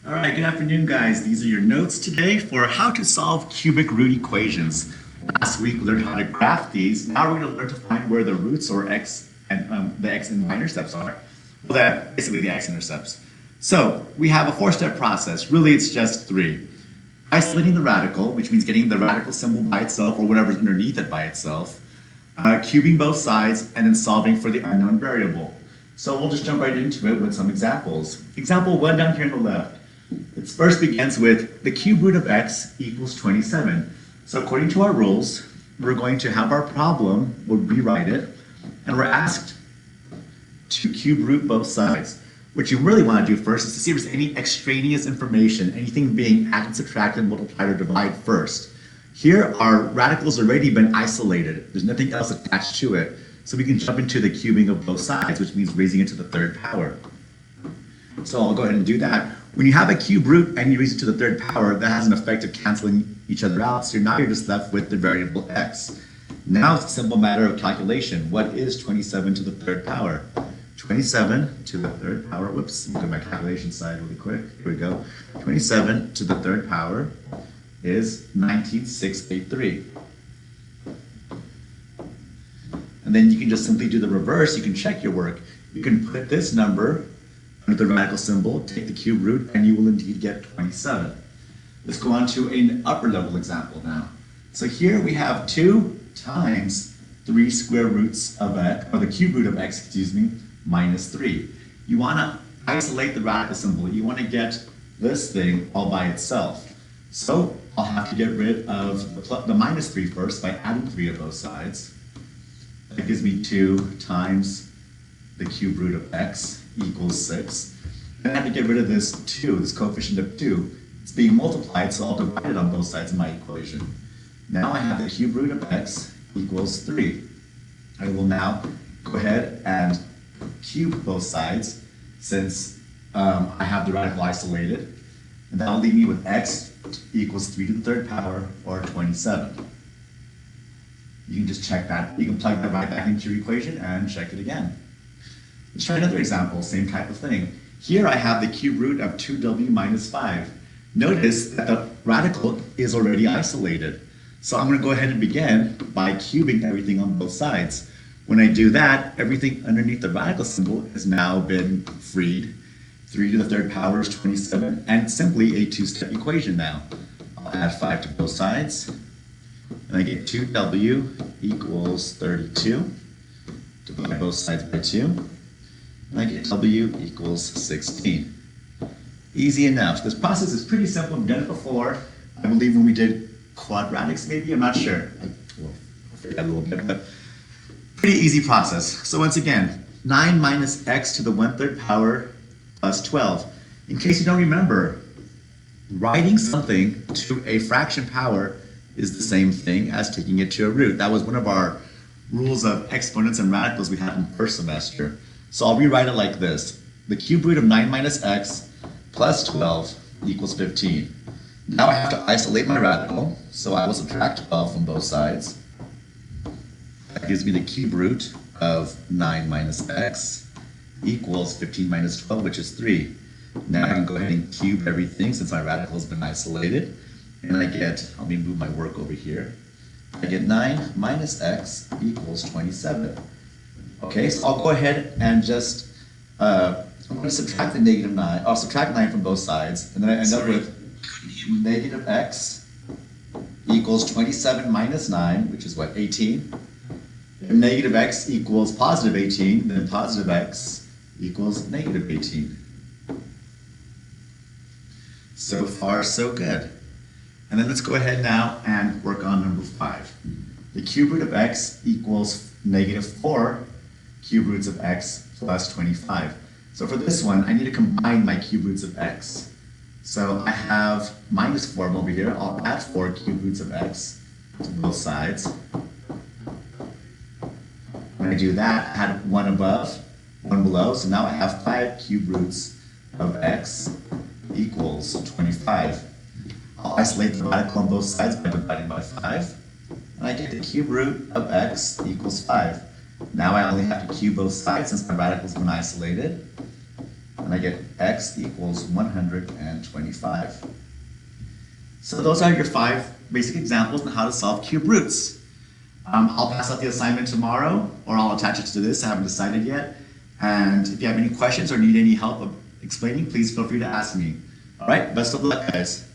All right, good afternoon, guys. These are your notes today for how to solve cubic root equations. Last week we learned how to graph these. Now we're going to learn to find where the roots or x and the x and y intercepts are. Well, that basically the x-intercepts. So we have a four-step process. Really, it's just three. Isolating the radical, which means getting the radical symbol by itself or whatever's underneath it by itself. Cubing both sides, and then solving for the unknown variable. So we'll just jump right into it with some examples. Example 1 down here on the left. It first begins with the cube root of x equals 27. So according to our rules, we're going to have our problem, we'll rewrite it, and we're asked to cube root both sides. What you really want to do first is to see if there's any extraneous information, anything being added, subtracted, multiplied, or divided first. Here, our radical's already been isolated. There's nothing else attached to it. So we can jump into the cubing of both sides, which means raising it to the third power. So I'll go ahead and do that. When you have a cube root and you raise it to the third power, that has an effect of canceling each other out. So now you're just left with the variable x. Now it's a simple matter of calculation. What is 27 to the third power? 27 to the third power, whoops, let me go to my calculation side really quick. Here we go. 27 to the third power is 19,683. And then you can just simply do the reverse. You can check your work. You can put this number under the radical symbol, take the cube root, and you will indeed get 27. Let's go on to an upper level example now. So here we have 2 times 3 square roots of x, or the cube root of x, excuse me, minus 3. You want to isolate the radical symbol. You want to get this thing all by itself. So I'll have to get rid of the minus 3 first by adding 3 of both sides. That gives me 2 times the cube root of x equals 6. And I have to get rid of this 2, this coefficient of 2. It's being multiplied, so I'll divide it on both sides of my equation. Now I have the cube root of x equals 3. I will now go ahead and cube both sides since I have the radical isolated. And that'll leave me with x equals 3 to the third power, or 27. You can just check that. You can plug that right back into your equation and check it again. Let's try another example, same type of thing. Here I have the cube root of 2w minus 5. Notice that the radical is already isolated. So I'm going to go ahead and begin by cubing everything on both sides. When I do that, everything underneath the radical symbol has now been freed. 3 to the third power is 27, and it's simply a two-step equation now. I'll add 5 to both sides, and I get 2w equals 32. Divide both sides by 2. And I get w equals 16. Easy enough. This process is pretty simple. I've done it before. I believe when we did quadratics, maybe, I'm not sure. I forgot a little bit, but pretty easy process. So once again, 9 minus x to the 1/3 power plus 12. In case you don't remember, writing something to a fraction power is the same thing as taking it to a root. That was one of our rules of exponents and radicals we had in first semester. So I'll rewrite it like this. The cube root of 9 minus x plus 12 equals 15. Now I have to isolate my radical, so I will subtract 12 from both sides. That gives me the cube root of 9 minus x equals 15 minus 12, which is 3. Now I can go ahead and cube everything since my radical has been isolated. And I get, let me move my work over here. I get 9 minus x equals 27. Okay, so I'll go ahead and just, I'm going to subtract the negative 9. I'll subtract 9 from both sides, and then I end up with negative x equals 27 minus 9, which is what, 18? If negative x equals positive 18, then positive x equals negative 18. So far, so good. And then let's go ahead now and work on number 5. The cube root of x equals negative 4 cube roots of x plus 25. So for this one, I need to combine my cube roots of x. So I have minus 4 over here. I'll add 4 cube roots of x to both sides. When I do that, I add 1 above, 1 below. So now I have 5 cube roots of x equals 25. I'll isolate the radical on both sides by dividing by 5. And I get the cube root of x equals 5. Now I only have to cube both sides since my radical's been isolated. and I get x equals 125. So those are your 5 basic examples on how to solve cube roots. I'll pass out the assignment tomorrow, or I'll attach it to this. I haven't decided yet. And if you have any questions or need any help of explaining, please feel free to ask me. All right, best of luck, guys.